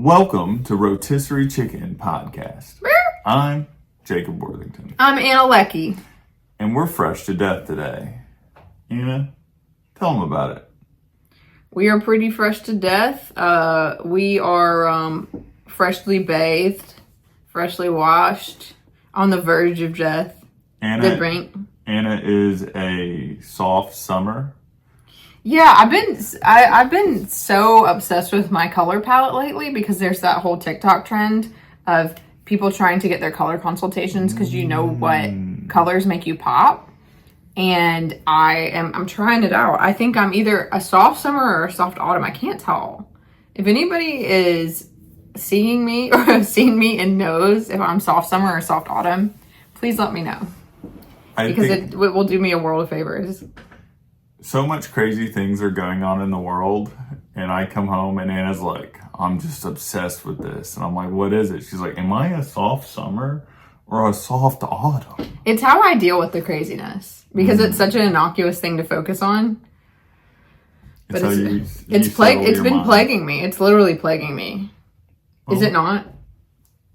Welcome to Rotisserie Chicken Podcast. I'm Jacob Worthington. I'm Anna Leckie. And we're fresh to death today. Anna, tell them about it. We are pretty fresh to death. We are freshly bathed, freshly washed, on the verge of death. Anna, the brink. Anna is a soft summer. Yeah, I've been so obsessed with my color palette lately because there's that whole TikTok trend of people trying to get their color consultations because you know what colors make you pop. And I'm trying it out. I think I'm either a soft summer or a soft autumn. I can't tell. If anybody is seeing me or has seen me and knows if I'm soft summer or soft autumn, please let me know. Because it will do me a world of favors. So much crazy things are going on in the world, and I come home and Anna's like, I'm just obsessed with this. And I'm like, what is it? She's like, am I a soft summer or a soft autumn? It's how I deal with the craziness because it's such an innocuous thing to focus on. But it's been plaguing me. It's literally plaguing me. Is it not?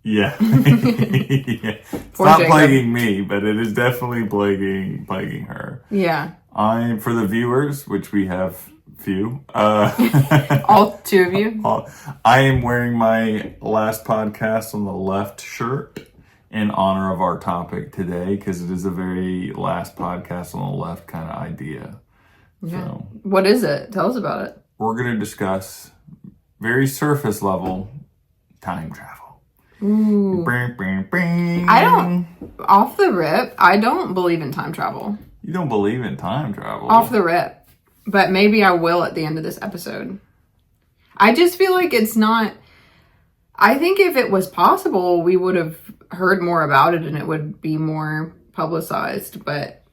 Yeah. Yeah. It's not Jacob. Plaguing me, but it is definitely plaguing her. Yeah. For the viewers, which we have few. All two of you? I am wearing my last podcast on the left shirt in honor of our topic today because it is a very last podcast on the left kind of idea. Yeah. So, what is it? Tell us about it. We're going to discuss very surface level time travel. Ooh. Off the rip, I don't believe in time travel. You don't believe in time travel? Off the rip. But maybe I will at the end of this episode. I just feel like it's not... I think if it was possible, we would have heard more about it and it would be more publicized. But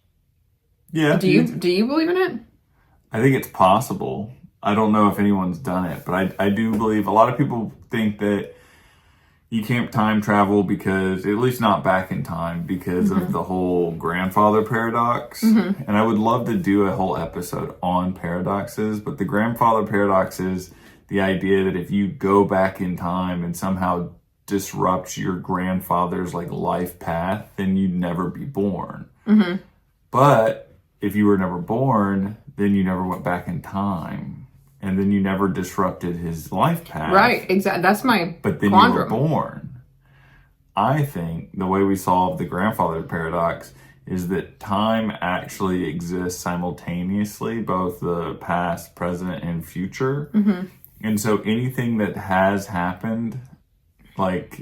yeah, do you believe in it? I think it's possible. I don't know if anyone's done it, but I do believe a lot of people think that you can't time travel because, at least not back in time, because of the whole grandfather paradox. And I would love to do a whole episode on paradoxes, but the grandfather paradox is the idea that if you go back in time and somehow disrupt your grandfather's life path, then you'd never be born. But if you were never born, then you never went back in time. And then you never disrupted his life path. Right, exactly. That's my But then quandrum. You were born. I think the way we solve the grandfather paradox is that time actually exists simultaneously, both the past, present, and future. And so anything that has happened,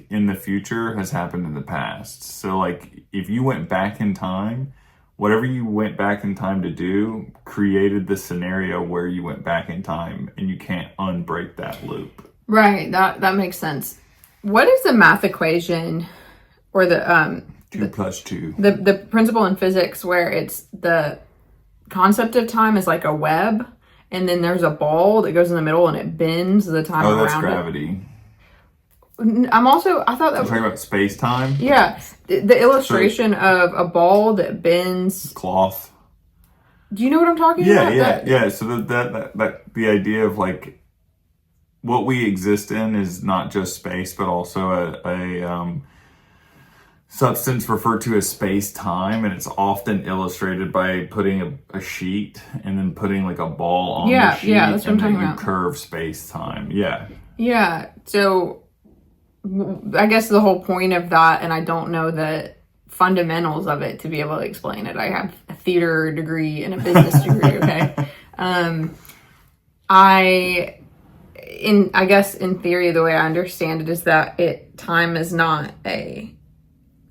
in the future, has happened in the past. So, if you went back in time, whatever you went back in time to do created the scenario where you went back in time, and you can't unbreak that loop. Right, that makes sense. What is the math equation or the 2 plus 2? The principle in physics where it's the concept of time is like a web, and then there's a ball that goes in the middle and it bends the time around. Oh, that's gravity. I thought that was talking about space-time? Yeah. The illustration of a ball that bends cloth. Do you know what I'm talking about? Yeah. So that the idea of what we exist in is not just space, but also a substance referred to as space-time, and it's often illustrated by putting a sheet and then putting a ball on the sheet. Yeah, that's what I'm talking about. Curve space-time. Yeah. So I guess the whole point of that, and I don't know the fundamentals of it to be able to explain it. I have a theater degree and a business degree, okay? I guess in theory, the way I understand it is that time is not a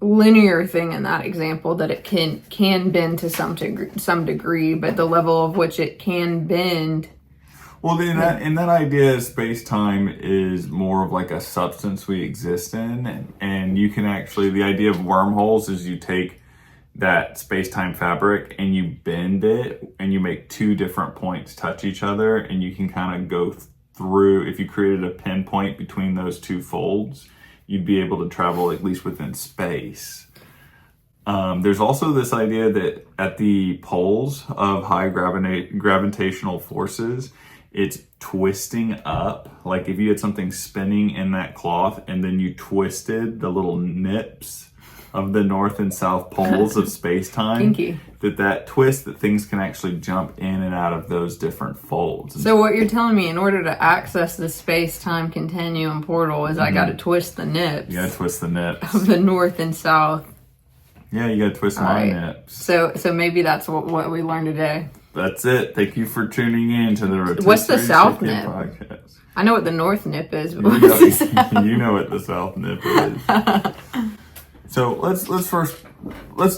linear thing in that example, that it can bend to some degree, but the level of which it can bend. Well, in that idea, space-time is more of a substance we exist in, and you can actually, the idea of wormholes is you take that space-time fabric and you bend it, and you make 2 different points touch each other, and you can kind of go through, if you created a pinpoint between those 2 folds, you'd be able to travel at least within space. There's also this idea that at the poles of high gravitational forces, it's twisting up. Like if you had something spinning in that cloth and then you twisted the little nips of the north and south poles of space-time, Kinky. that twist, that things can actually jump in and out of those different folds. So what you're telling me, in order to access the space-time continuum portal, is I got to twist the nips. You gotta twist the nips. Of the north and south. Yeah, you gotta twist my nips. So maybe that's what we learned today. That's it. Thank you for tuning in to the Rotisserie What's the south Chicken nip? Podcast. I know what the north nip is, but what's the south? You know what the south nip is. So let's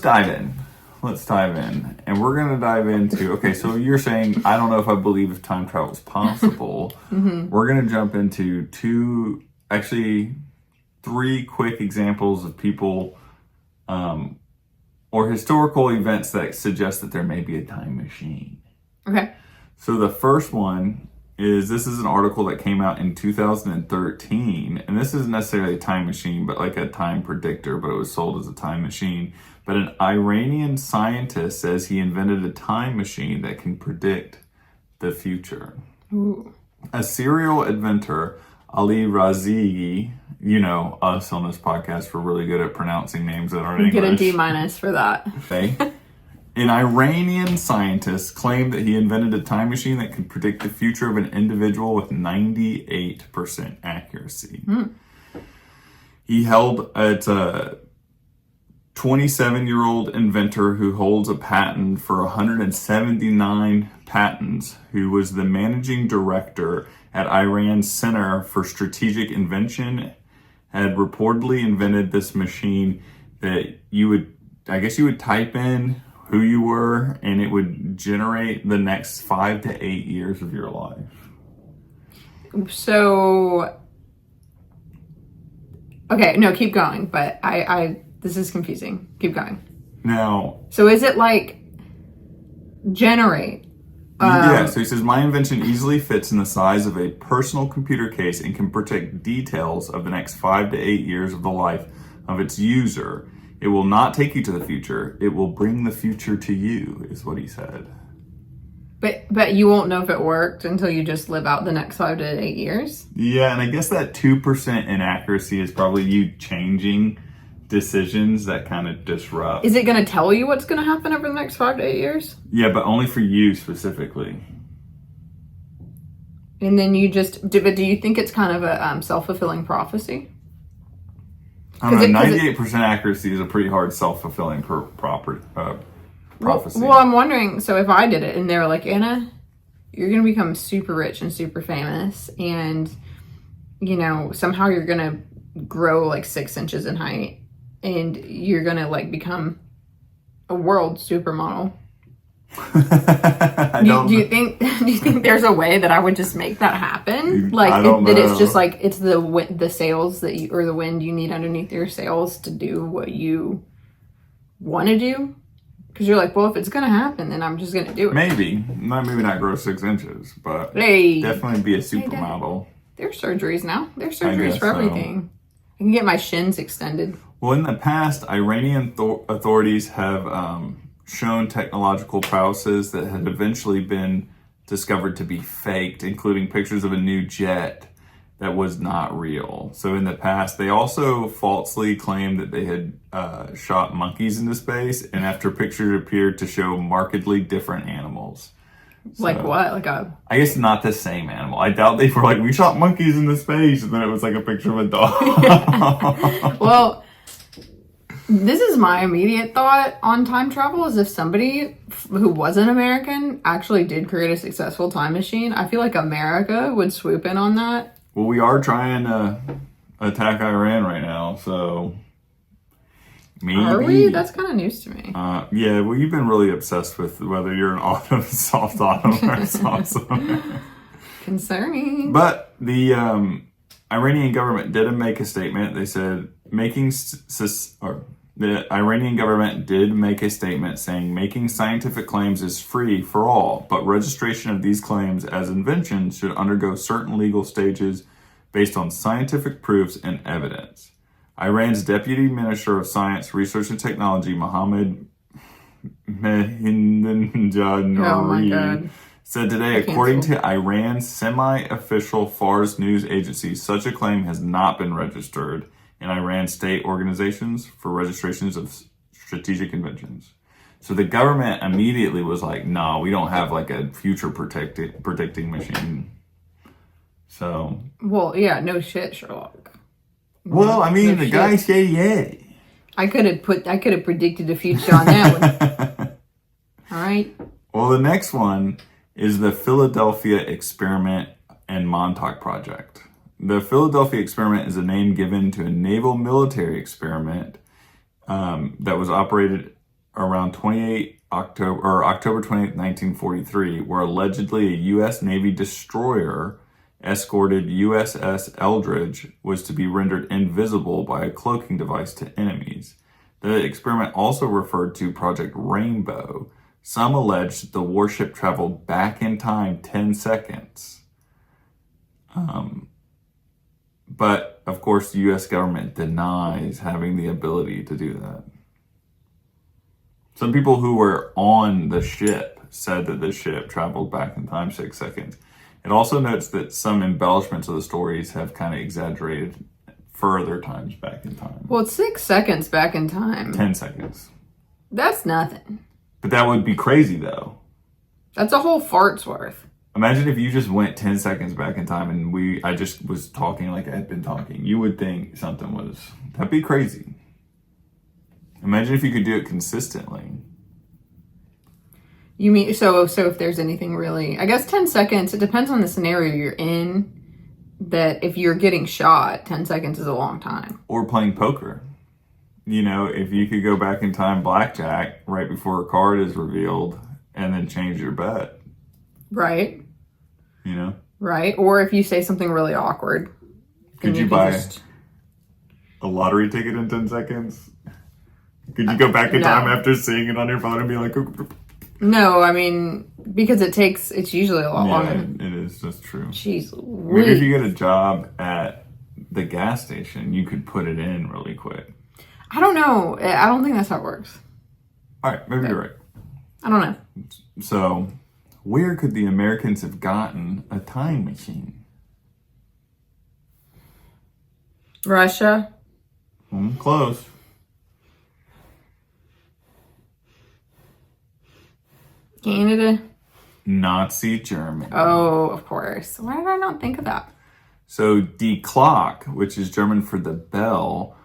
dive in. Let's dive in. And we're going to dive into, okay, so you're saying, I don't know if I believe if time travel is possible. We're going to jump into three quick examples of people or historical events that suggest that there may be a time machine. Okay. So the first one this is an article that came out in 2013, and this isn't necessarily a time machine, but like a time predictor, but it was sold as a time machine. But an Iranian scientist says he invented a time machine that can predict the future. Ooh. A serial inventor, Ali Razigi, you know us on this podcast, we're really good at pronouncing names that aren't English. Get a D- for that. Okay. An Iranian scientist claimed that he invented a time machine that could predict the future of an individual with 98% accuracy. He held at a 27-year-old inventor who holds a patent for 179 patents, who was the managing director at Iran's Center for Strategic Invention, had reportedly invented this machine that you would type in who you were, and it would generate the next 5 to 8 years of your life. So, okay, no, keep going. But this is confusing. Keep going. Now, so is it like generate? Yeah, so he says, my invention easily fits in the size of a personal computer case and can predict details of the next 5 to 8 years of the life of its user. It will not take you to the future. It will bring the future to you, is what he said. But you won't know if it worked until you just live out the next 5 to 8 years? Yeah, and I guess that 2% inaccuracy is probably you changing decisions that kind of disrupt. Is it going to tell you what's going to happen over the next 5 to 8 years? Yeah, but only for you specifically. And then but do you think it's kind of a self-fulfilling prophecy? I don't know, 98% accuracy is a pretty hard self-fulfilling prophecy. Well, I'm wondering, so if I did it and they were like, Anna, you're going to become super rich and super famous, and, you know, somehow you're going to grow like 6 inches in height, and you're going to like become a world supermodel. Do you think there's a way that I would just make that happen? Like that it's just like it's the sails that you, or the wind you need underneath your sails to do what you want to do? Because you're like, well, if it's gonna happen, then I'm just gonna do it. Maybe not grow 6 inches, but definitely be a supermodel. There's surgeries now. There's surgeries for everything. I can get my shins extended. Well, in the past, Iranian authorities have shown technological prowesses that had eventually been discovered to be faked, including pictures of a new jet that was not real. So in the past, they also falsely claimed that they had shot monkeys into space, and after pictures appeared to show markedly different animals. Like what? I guess not the same animal. I doubt they were like, we shot monkeys into space, and then it was like a picture of a dog. Well, this is my immediate thought on time travel, is if somebody who wasn't American actually did create a successful time machine, I feel like America would swoop in on that. Well, we are trying to attack Iran right now, so maybe. Are we? That's kind of news to me. Yeah, well, you've been really obsessed with whether you're an soft autumn or a soft summer. Concerning. But the Iranian government did make a statement. They said the Iranian government did make a statement saying making scientific claims is free for all, but registration of these claims as inventions should undergo certain legal stages based on scientific proofs and evidence. Iran's Deputy Minister of Science, Research and Technology, Mohammad Mehendinejad Nouri, Said today, according to Iran's semi-official Fars news agency, such a claim has not been registered in Iran's state organizations for registrations of strategic inventions. So the government immediately was like, no, we don't have like a future predicting machine. So. Well, yeah, no shit, Sherlock. Well, I mean, the guy said yay. I could have predicted the future on that one. All right. Well, the next one is the Philadelphia Experiment and Montauk Project. The Philadelphia Experiment is a name given to a naval military experiment that was operated around October 28, 1943, where allegedly a U.S. Navy destroyer escorted USS Eldridge was to be rendered invisible by a cloaking device to enemies. The experiment also referred to Project Rainbow. Some allege that the warship traveled back in time 10 seconds. But, of course, the U.S. government denies having the ability to do that. Some people who were on the ship said that the ship traveled back in time 6 seconds. It also notes that some embellishments of the stories have kind of exaggerated further times back in time. Well, it's 6 seconds back in time. 10 seconds. That's nothing. But that would be crazy, though. That's a whole fart's worth. Imagine if you just went 10 seconds back in time and I just was talking like I had been talking. You would think something was... That'd be crazy. Imagine if you could do it consistently. You mean, so if there's anything really... I guess 10 seconds, it depends on the scenario you're in. That if you're getting shot, 10 seconds is a long time. Or playing poker. You know, if you could go back in time blackjack right before a card is revealed and then change your bet. Right. You know? Right. Or if you say something really awkward. Could you buy a lottery ticket in 10 seconds? Could you go back in time after seeing it on your phone and be like... No, I mean, because it's usually a lot longer. It is. That's true. Jeez. Maybe if you get a job at the gas station, you could put it in really quick. I don't know. I don't think that's how it works. All right, maybe you're right. I don't know. So, where could the Americans have gotten a time machine? Russia. Close. Canada. Nazi Germany. Oh, of course. Why did I not think of that? So, Die Clock, which is German for the bell,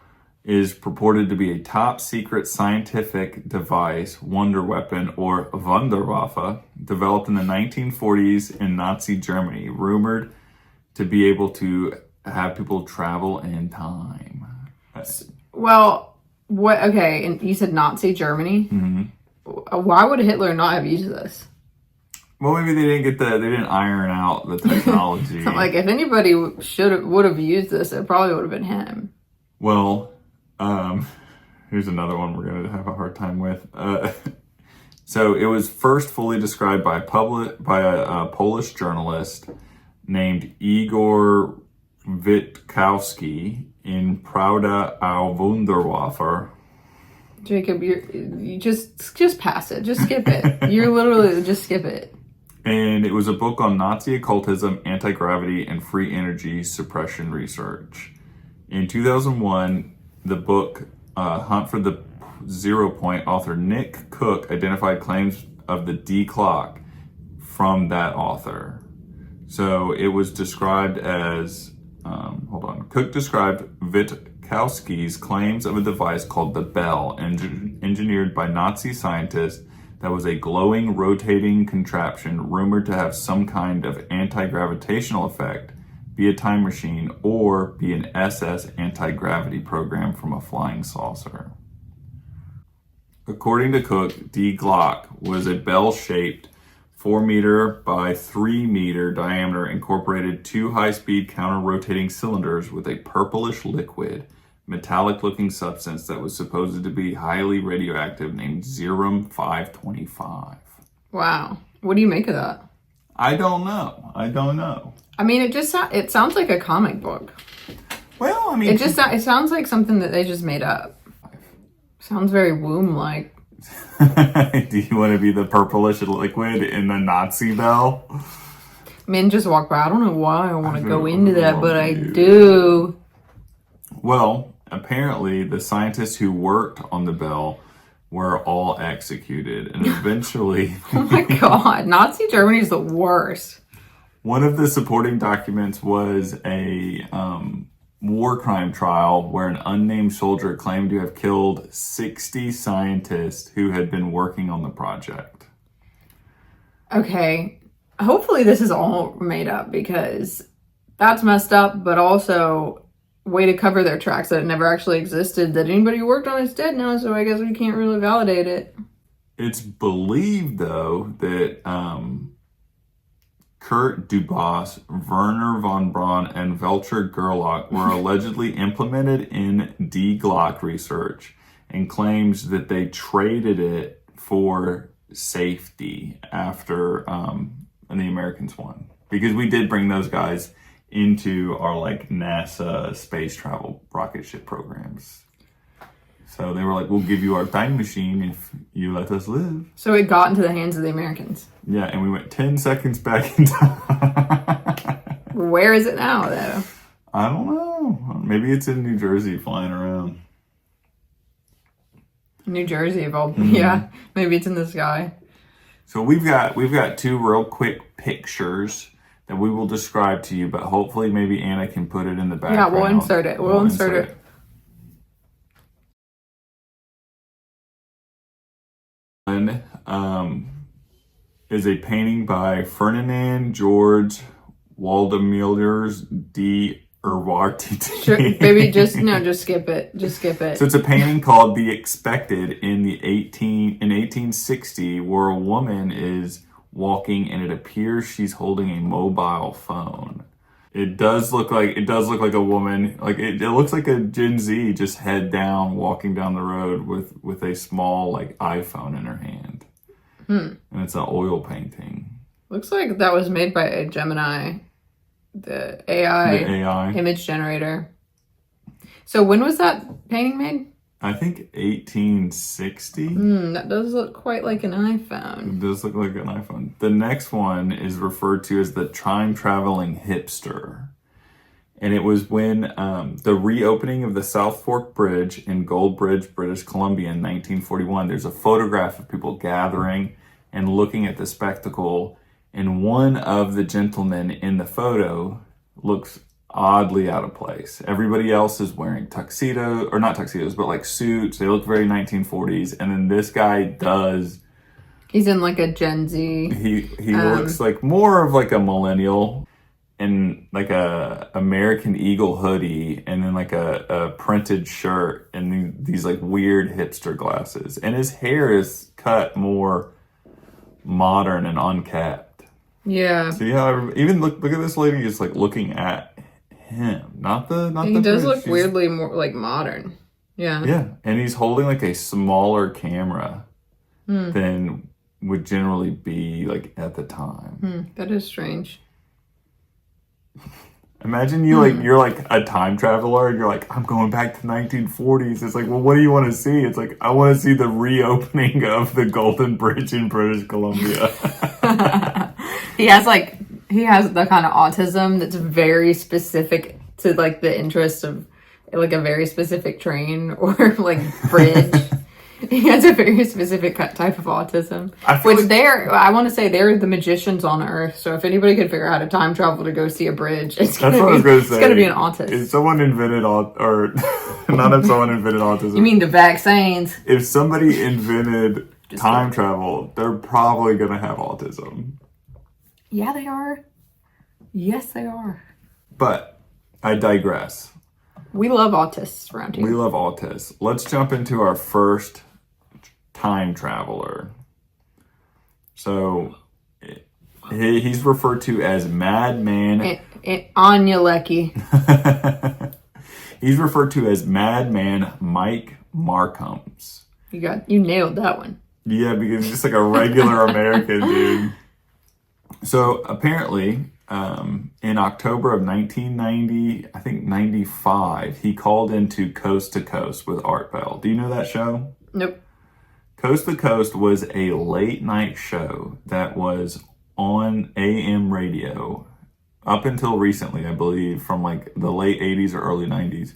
is purported to be a top secret scientific device, wonder weapon, or Wunderwaffe, developed in the 1940s in Nazi Germany, rumored to be able to have people travel in time. Well, what? Okay, and you said Nazi Germany. Mm-hmm. Why would Hitler not have used this? Well, maybe they didn't iron out the technology. Like, if anybody would have used this, it probably would have been him. Well, here's another one we're going to have a hard time with. So it was first fully described by a Polish journalist named Igor Witkowski in Prawda o Wunderwaffe. Jacob, you just pass it. Just skip it. You're literally just skip it. And it was a book on Nazi occultism, anti-gravity, and free energy suppression research. In 2001, the book Hunt for the Zero Point author Nick Cook identified claims of the Die Clock from that author. So it was described as, Cook described Witkowski's claims of a device called the Bell, engineered by Nazi scientists, that was a glowing, rotating contraption rumored to have some kind of anti-gravitational effect, be a time machine, or be an SS anti-gravity program from a flying saucer. According to Cook, Die Glock was a bell-shaped 4-meter by 3-meter diameter incorporated 2 high-speed counter-rotating cylinders with a purplish liquid, metallic-looking substance that was supposed to be highly radioactive named Zerum 525. Wow. What do you make of that? I don't know. I mean, it sounds like a comic book. Well, I mean... It sounds like something that they just made up. Sounds very womb-like. Do you want to be the purplish liquid in the Nazi Bell? Men just walk by. I don't know why I want to go into that, but I you. do. Well, apparently the scientists who worked on the bell were all executed, and eventually Oh my god, Nazi Germany is the worst. one of the supporting documents was a war crime trial where an unnamed soldier claimed to have killed 60 scientists who had been working on the project. Okay, hopefully this is all made up because that's messed up, but also way to cover their tracks that it never actually existed, that anybody who worked on it's dead now, so I guess we can't really validate it. It's believed, though, that Kurt Dubas, Werner von Braun, and Welcher Gerlach were allegedly implemented in Die Glock research and claims that they traded it for safety after the Americans won. Because we did bring those guys into our like NASA space travel rocket ship programs. So they were like, we'll give you our time machine if you let us live. So it got into the hands of the Americans. Yeah, and we went 10 seconds back in time. Where is it now, though? I don't know. Maybe it's in New Jersey flying around. New Jersey of all, yeah. Maybe it's in the sky. So we've got two real quick pictures that we will describe to you, but hopefully maybe Anna can put it in the background. Yeah, we'll insert it. We'll insert it. One is a painting by Ferdinand George Waldemilers de Urwarti. Sure, baby, just skip it. Just skip it. So it's a painting called The Expected in 1860, where a woman is walking and it appears she's holding a mobile phone. It does look like a woman. Like it looks like a Gen Z just head down walking down the road with a small like iPhone in her hand. And it's an oil painting. Looks like that was made by a Gemini, the AI image generator. So when was that painting made? I think 1860. That does look quite like an iPhone. It does look like an iPhone. The next one is referred to as the time-traveling hipster. And it was when the reopening of the South Fork Bridge in Goldbridge, British Columbia in 1941, there's a photograph of people gathering and looking at the spectacle. And one of the gentlemen in the photo looks oddly out of place. Everybody else is wearing tuxedos, or not tuxedos, but like suits. They look very 1940s. And then this guy does. He's in like a Gen Z. He looks like more of like a millennial in like a American Eagle hoodie and then like a printed shirt and these like weird hipster glasses. And his hair is cut more modern and unkept. Yeah. See how even look at this lady is like looking at him, not the. He does look weirdly more like modern. Yeah. Yeah, and he's holding like a smaller camera than would generally be like at the time. That is strange. Imagine you're like a time traveler and you're like, I'm going back to 1940s. It's like, well, what do you want to see? It's like, I want to see the reopening of the Golden Bridge in British Columbia. He has the kind of autism that's very specific to like the interest of like a very specific train or like bridge. He has a very specific type of autism. I want to say they're the magicians on Earth. So if anybody could figure out how to time travel to go see a bridge, it's going to be an autist. If someone invented or not if someone invented autism. You mean the vaccines? If somebody invented time travel, they're probably going to have autism. Yeah, they are. Yes, they are. But I digress. We love autists around here. We love autists. Let's jump into our first time traveler. So he's referred to as Madman. Anya Lecky. He's referred to as Madman Mike Markhams. You nailed that one. Yeah, because he's just like a regular American dude. So apparently, in October of 1990, I think 95, he called into Coast to Coast with Art Bell. Do you know that show? Nope. Coast to Coast was a late night show that was on AM radio up until recently, I believe, from like the late 80s or early 90s,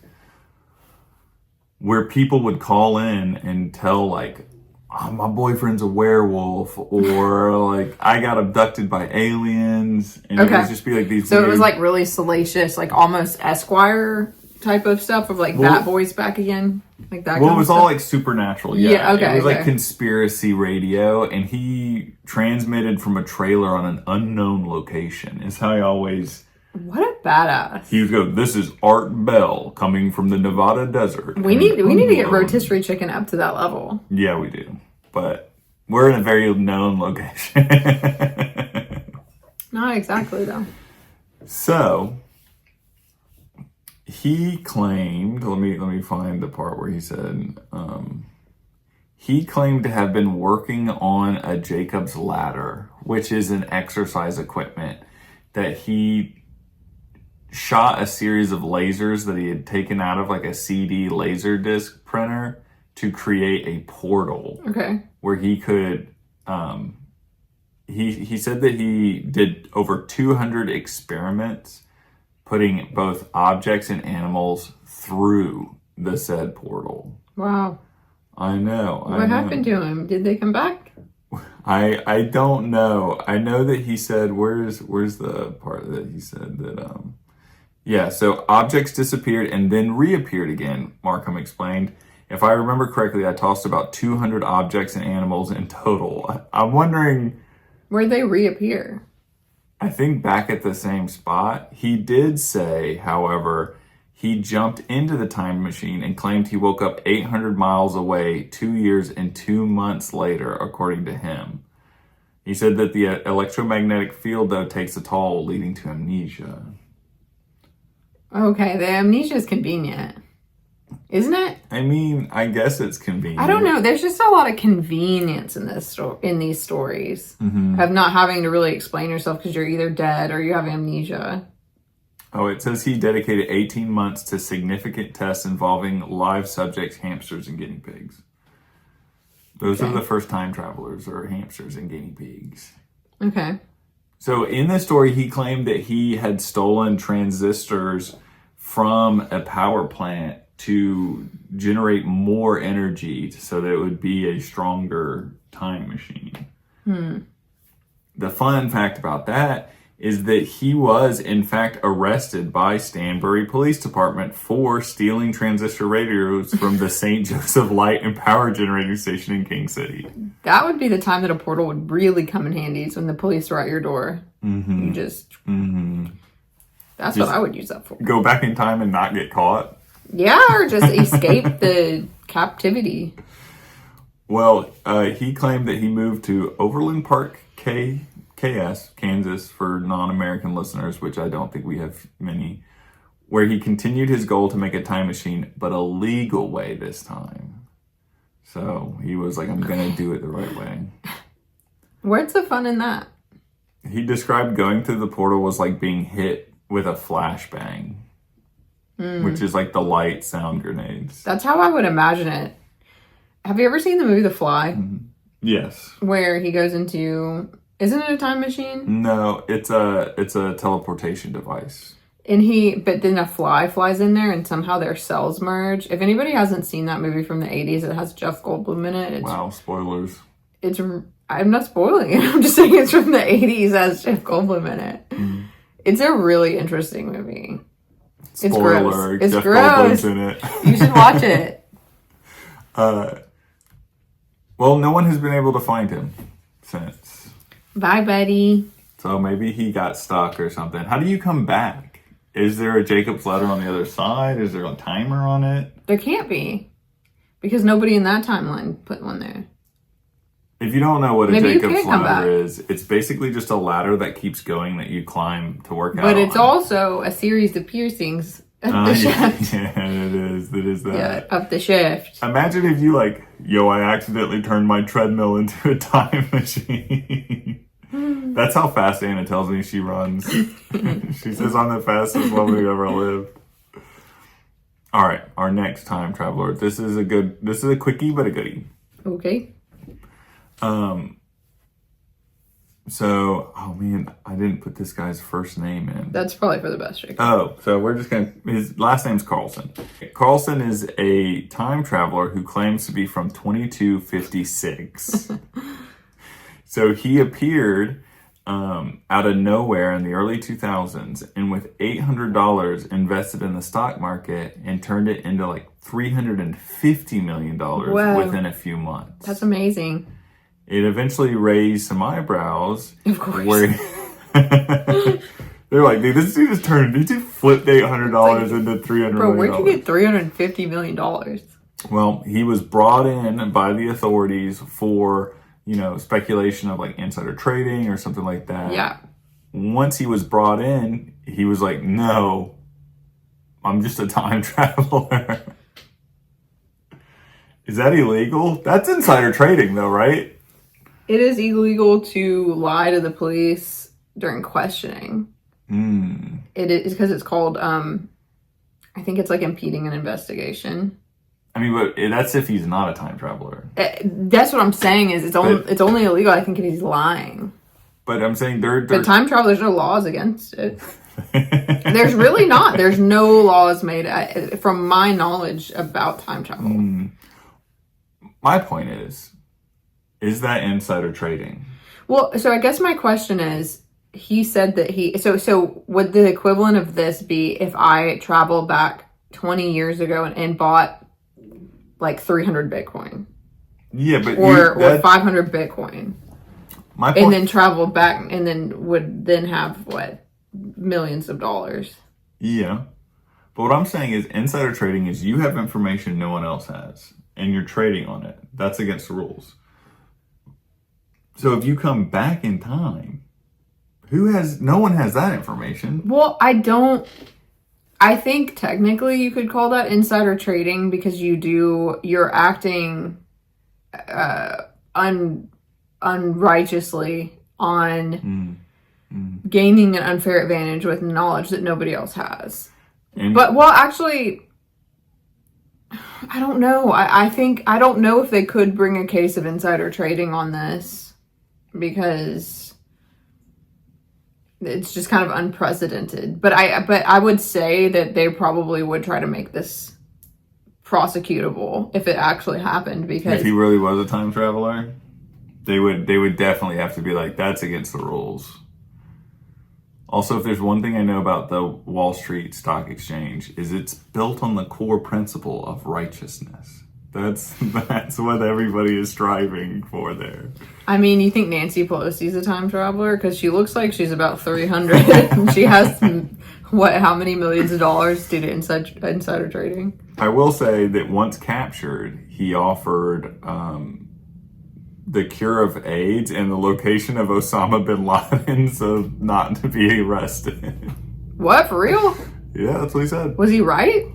where people would call in and tell like, oh, my boyfriend's a werewolf, or like I got abducted by aliens, and it would just be like these. So it was like really salacious, like almost Esquire type of stuff of like that voice back again, like that. Well, it was all like supernatural. Yeah, okay. It was like conspiracy radio, and he transmitted from a trailer on an unknown location. Is how he always. What a badass! He would go, "This is Art Bell coming from the Nevada desert." We need to get rotisserie chicken up to that level. Yeah, we do, but we're in a very known location. Not exactly though. So he claimed. Let me find the part where he said. He claimed to have been working on a Jacob's ladder, which is an exercise equipment that he shot a series of lasers that he had taken out of like a CD laser disc printer to create a portal. Okay. Where he could, he said that he did over 200 experiments putting both objects and animals through the said portal. Wow. I know. What happened to him? Did they come back? I don't know. I know that he said, where's the part that he said that, yeah, so objects disappeared and then reappeared again, Markham explained. If I remember correctly, I tossed about 200 objects and animals in total. I'm wondering... Where'd they reappear? I think back at the same spot. He did say, however, he jumped into the time machine and claimed he woke up 800 miles away 2 years and 2 months later, according to him. He said that the electromagnetic field, though, takes a toll, leading to amnesia. Okay, the amnesia is convenient. Isn't it? I mean, I guess it's convenient. I don't know. There's just a lot of convenience in these stories of not having to really explain yourself because you're either dead or you have amnesia. Oh, it says he dedicated 18 months to significant tests involving live subjects, hamsters, and guinea pigs. Those are the first time travelers, or hamsters and guinea pigs. Okay. So in the story, he claimed that he had stolen transistors from a power plant to generate more energy so that it would be a stronger time machine. The fun fact about that is that he was, in fact, arrested by Stanbury Police Department for stealing transistor radios from the St. Joseph Light and Power Generating Station in King City. That would be the time that a portal would really come in handy, is when the police were at your door. You just... That's just what I would use that for. Go back in time and not get caught? Yeah, or just escape the captivity. Well, he claimed that he moved to Overland Park, KS, Kansas, for non-American listeners, which I don't think we have many, where he continued his goal to make a time machine, but a legal way this time. So he was like, I'm going to do it the right way. Where's the fun in that? He described going through the portal was like being hit with a flashbang, which is like the light sound grenades. That's how I would imagine it. Have you ever seen the movie The Fly? Yes. Where he goes into... Isn't it a time machine? No, it's a teleportation device. But then a fly flies in there and somehow their cells merge. If anybody hasn't seen that movie from the 80s, it has Jeff Goldblum in it. Wow, spoilers. I'm not spoiling it. I'm just saying it's from the 80s, has Jeff Goldblum in it. It's a really interesting movie. Spoiler, it's gross. It's Jeff gross. Goldblum's in it. You should watch it. Well, no one has been able to find him since. Bye, buddy. So maybe he got stuck or something. How do you come back? Is there a Jacob's ladder on the other side? Is there a timer on it? There can't be. Because nobody in that timeline put one there. If you don't know what a Maybe Jacob's ladder is, it's basically just a ladder that keeps going that you climb to work out. But it's also a series of piercings up the shaft. Yeah, it is. It is that. Yeah, up the shaft. Imagine if you I accidentally turned my treadmill into a time machine. That's how fast Anna tells me she runs. She says I'm the fastest woman who ever lived. All right, our next time traveler. This is a quickie, but a goodie. Okay. So, oh man, I didn't put this guy's first name in. That's probably for the best, Jacob. Oh, so we're just gonna, his last name's Carlson. Carlson is a time traveler who claims to be from 2256. So he appeared out of nowhere in the early 2000s and with $800 invested in the stock market and turned it into like $350 million Wow. within a few months. That's amazing. It eventually raised some eyebrows. Of course. Where they're like, dude, this dude just flipped $800 into $300 Bro, million. where'd you get $350 million? Well, he was brought in by the authorities for, speculation of like insider trading or something like that. Yeah. Once he was brought in, he was like, no, I'm just a time traveler. Is that illegal? That's insider trading though, right? It is illegal to lie to the police during questioning. It is because it's called, I think it's like impeding an investigation. I mean, but that's if he's not a time traveler. That's what I'm saying is it's only illegal, I think, if he's lying. But I'm saying But time travel, there's no laws against it. There's really not. There's no laws made, from my knowledge, about time travel. My point is that insider trading? Well, so I guess my question is, he said that so would the equivalent of this be if I traveled back 20 years ago and bought like 300 Bitcoin? Yeah, but or 500 Bitcoin. My point, and then traveled back and then would then have what, millions of dollars. Yeah. But what I'm saying is insider trading is you have information no one else has and you're trading on it. That's against the rules. So if you come back in time, no one has that information. Well, I think technically you could call that insider trading because you're acting unrighteously on gaining an unfair advantage with knowledge that nobody else has. Actually, I don't know. I don't know if they could bring a case of insider trading on this because it's just kind of unprecedented. But I would say that they probably would try to make this prosecutable if it actually happened, because if he really was a time traveler, they would definitely have to be like, that's against the rules. Also, if there's one thing I know about the Wall Street Stock Exchange, is it's built on the core principle of righteousness. That's what everybody is striving for there. I mean, you think Nancy Pelosi's a time traveler? Because she looks like she's about 300. And she has, how many millions of dollars due to insider trading? I will say that once captured, he offered the cure of AIDS and the location of Osama bin Laden so not to be arrested. What, for real? Yeah, that's what he said. Was he right?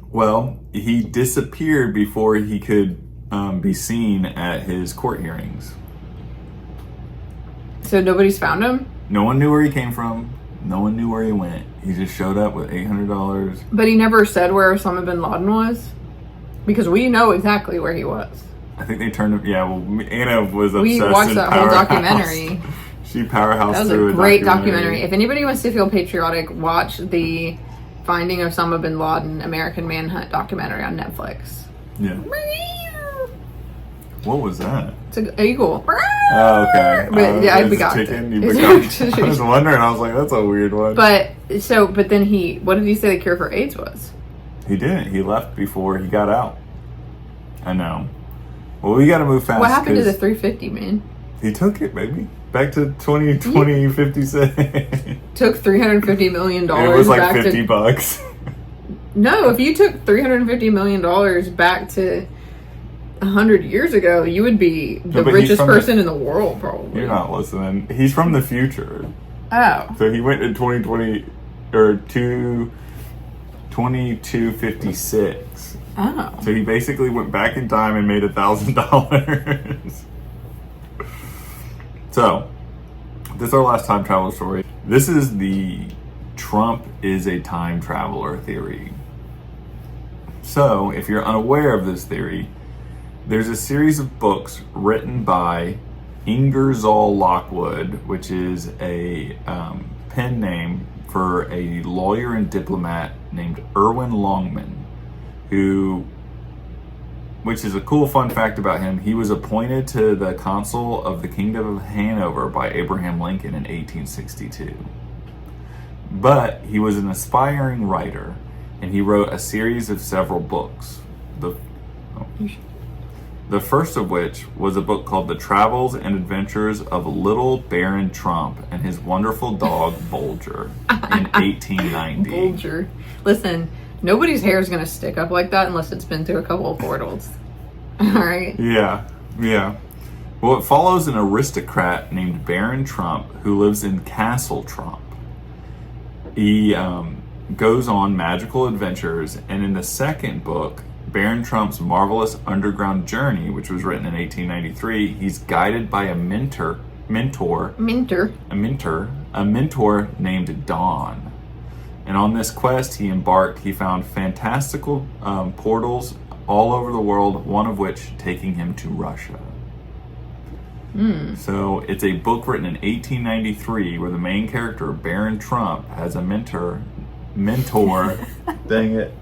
Well, he disappeared before he could be seen at his court hearings. So nobody's found him? No one knew where he came from. No one knew where he went. He just showed up with $800. But he never said where Osama bin Laden was? Because we know exactly where he was. I think they turned him. Yeah, well, Anna was obsessed. We watched that whole documentary. She powerhoused. That was through a great documentary. If anybody wants to feel patriotic, watch the Finding Osama bin Laden American Manhunt documentary on Netflix. Yeah. What was that? It's an eagle. Oh, okay. But yeah, I begot chicken. it. I was wondering. I was like, that's a weird one. But then what did he say the cure for AIDS was? He didn't. He left before he got out. I know. Well, we got to move fast. What happened to the 350, man? He took it, baby. Back to 2056. Took $350 million. It was like $50. No, if you took $350 million back to 100 years ago, you would be the richest person in the world, probably. You're not listening. He's from the future. Oh. So he went to 2020 or 2256. Oh. So he basically went back in time and made $1,000. So, this is our last time travel story. This is the Trump is a time traveler theory. So, if you're unaware of this theory, there's a series of books written by Ingersoll Lockwood, which is a pen name for a lawyer and diplomat named Erwin Longman, which is a cool fun fact about him. He was appointed to the consul of the Kingdom of Hanover by Abraham Lincoln in 1862. But he was an aspiring writer, and he wrote a series of several books. The first of which was a book called The Travels and Adventures of Little Baron Trump and His Wonderful Dog Bulger in 1890. Bulger. Listen, nobody's hair is going to stick up like that unless it's been through a couple of portals. All right? Yeah. Well, it follows an aristocrat named Baron Trump who lives in Castle Trump. He goes on magical adventures, and in the second book, Baron Trump's Marvelous Underground Journey, which was written in 1893, he's guided by a mentor named Don. And on this quest he embarked, he found fantastical portals all over the world, one of which taking him to Russia. So it's a book written in 1893 where the main character, Baron Trump, has a mentor, dang it,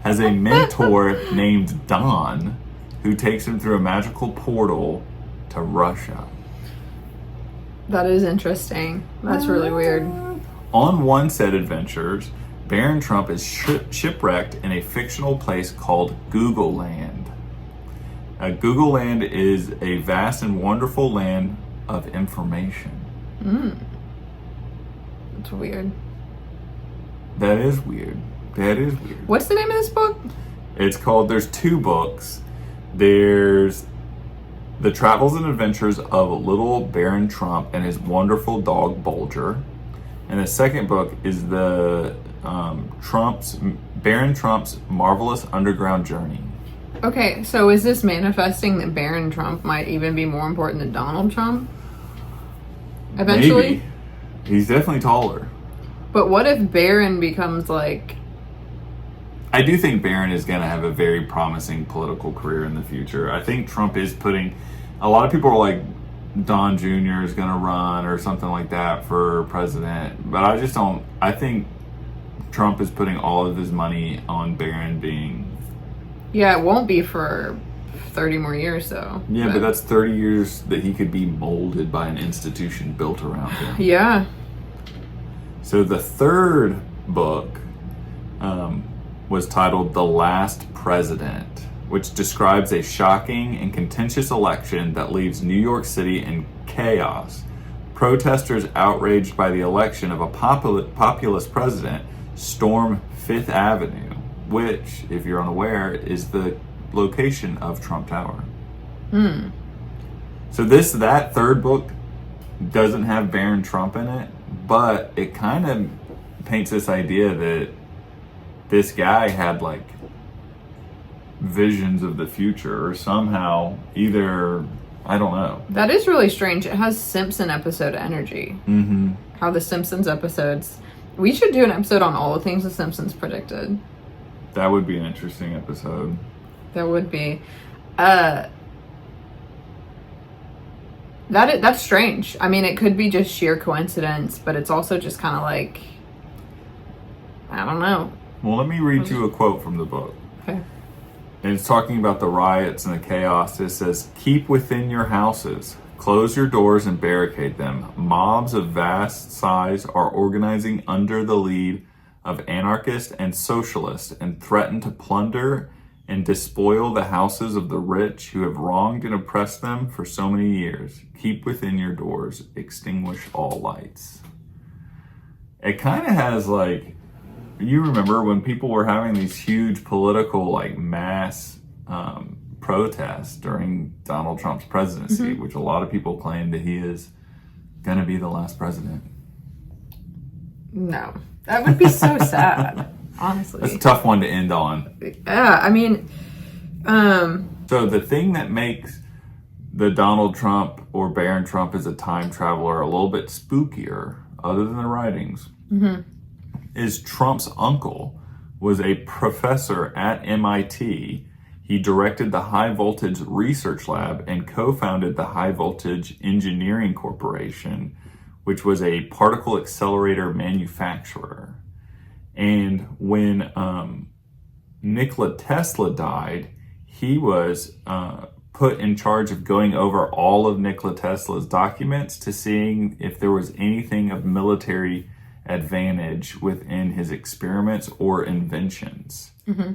has a mentor named Don who takes him through a magical portal to Russia. That is interesting. That's really weird. On one set adventures, Baron Trump is shipwrecked in a fictional place called Google Land. Google Land is a vast and wonderful land of information. That's weird. That is weird. What's the name of this book? It's called, there's two books. There's The Travels and Adventures of Little Baron Trump and His Wonderful Dog Bulger. And the second book is the Baron Trump's Marvelous Underground Journey. Okay, so is this manifesting that Baron Trump might even be more important than Donald Trump? Eventually? Maybe. He's definitely taller. But what if Baron becomes like... I do think Barron is going to have a very promising political career in the future. I think Trump is putting... A lot of people are like, Don Jr. is going to run or something like that for president. But I just don't... I think Trump is putting all of his money on Barron being... Yeah, it won't be for 30 more years, though. Yeah, but that's 30 years that he could be molded by an institution built around him. Yeah. So the third book was titled The Last President, which describes a shocking and contentious election that leaves New York City in chaos. Protesters outraged by the election of a populist president storm Fifth Avenue, which, if you're unaware, is the location of Trump Tower. So that third book doesn't have Baron Trump in it, but it kind of paints this idea that this guy had like visions of the future or somehow either, I don't know. That is really strange. It has Simpson episode energy. How the Simpsons episodes... We should do an episode on all the things the Simpsons predicted. That would be an interesting episode. That would be. That's strange. I mean, it could be just sheer coincidence, but it's also just kind of like, I don't know. Well, let me read you a quote from the book. Okay. And it's talking about the riots and the chaos. It says, "Keep within your houses. Close your doors and barricade them. Mobs of vast size are organizing under the lead of anarchists and socialists and threaten to plunder and despoil the houses of the rich who have wronged and oppressed them for so many years. Keep within your doors. Extinguish all lights." It kind of has like, you remember when people were having these huge political like mass protests during Donald Trump's presidency, which a lot of people claim that he is going to be the last president. No. That would be so sad, honestly. That's a tough one to end on. Yeah, I mean, So the thing that makes the Donald Trump or Baron Trump as a time traveler a little bit spookier, other than the writings, is Trump's uncle was a professor at MIT He directed the High Voltage Research Lab and co-founded the High Voltage Engineering Corporation, which was a particle accelerator manufacturer. And when Nikola Tesla died, he was put in charge of going over all of Nikola Tesla's documents to seeing if there was anything of military advantage within his experiments or inventions. Mm-hmm.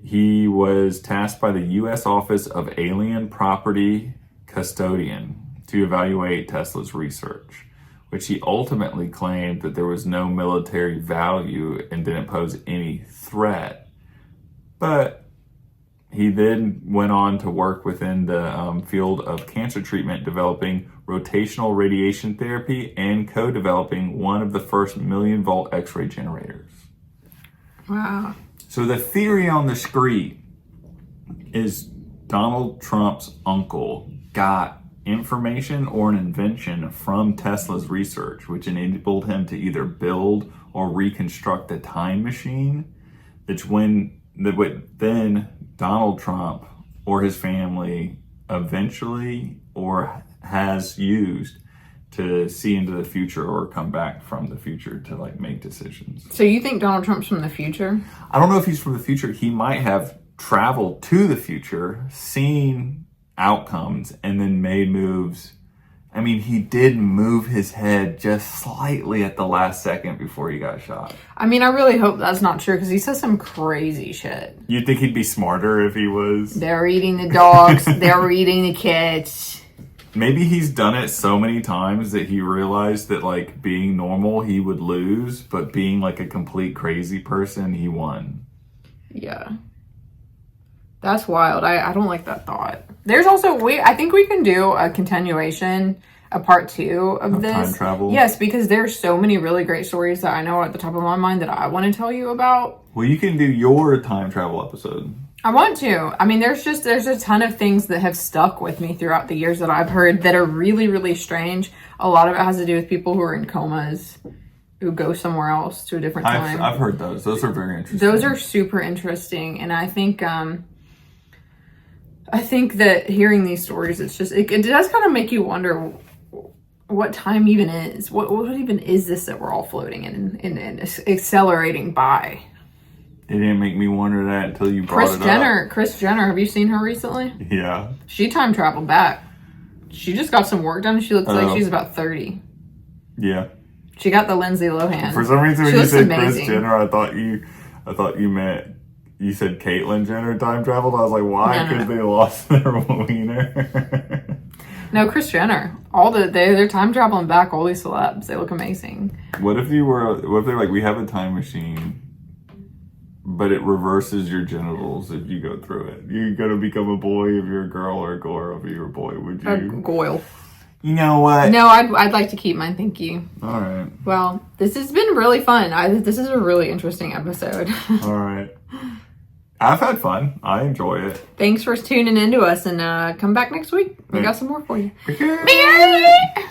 He was tasked by the U.S. Office of Alien Property Custodian to evaluate Tesla's research, which he ultimately claimed that there was no military value and didn't pose any threat. But he then went on to work within the field of cancer treatment, developing rotational radiation therapy and co-developing one of the first 1,000,000-volt X-ray generators. Wow. So the theory on the street is Donald Trump's uncle got information or an invention from Tesla's research, which enabled him to either build or reconstruct a time machine, then Donald Trump or his family eventually or has used to see into the future or come back from the future to like make decisions. So you think Donald Trump's from the future? I don't know if he's from the future. He might have traveled to the future, seen outcomes, and then made moves. I mean, he did move his head just slightly at the last second before he got shot. I mean, I really hope that's not true because he says some crazy shit. You'd think he'd be smarter if he was. They're eating the dogs. They're eating the cats. Maybe he's done it so many times that he realized that, like, being normal, he would lose, but being, like, a complete crazy person, he won. Yeah. That's wild. I don't like that thought. There's also, I think we can do a continuation, a part 2 of this. Time travel? Yes, because there's so many really great stories that I know at the top of my mind that I want to tell you about. Well, you can do your time travel episode. I want to. I mean, there's a ton of things that have stuck with me throughout the years that I've heard that are really, really strange. A lot of it has to do with people who are in comas, who go somewhere else to a different time. I've heard those. Those are very interesting. Those are super interesting. And I think that hearing these stories, it's just, it does kind of make you wonder what time even is. What even is this that we're all floating in and accelerating by? It didn't make me wonder that until you brought it up. Kris Jenner, have you seen her recently? Yeah. She time traveled back. She just got some work done and she looks like she's about 30. Yeah. She got the Lindsay Lohan. For some reason when She you said amazing. Kris Jenner, I thought you meant you said Caitlyn Jenner time traveled. I was like, why? No. Because they lost their wiener. No, Kris Jenner. They're time traveling back, all these celebs. They look amazing. What if they're like, we have a time machine, but it reverses your genitals if you go through it? You're going to become a boy if you're a girl, or a girl if you're a boy. Would you? Goyle. You know what? No, I'd like to keep mine, thank you. All right. Well, this has been really fun. This is a really interesting episode. All right. I've had fun. I enjoy it. Thanks for tuning in to us, and come back next week. We got some more for you. Okay.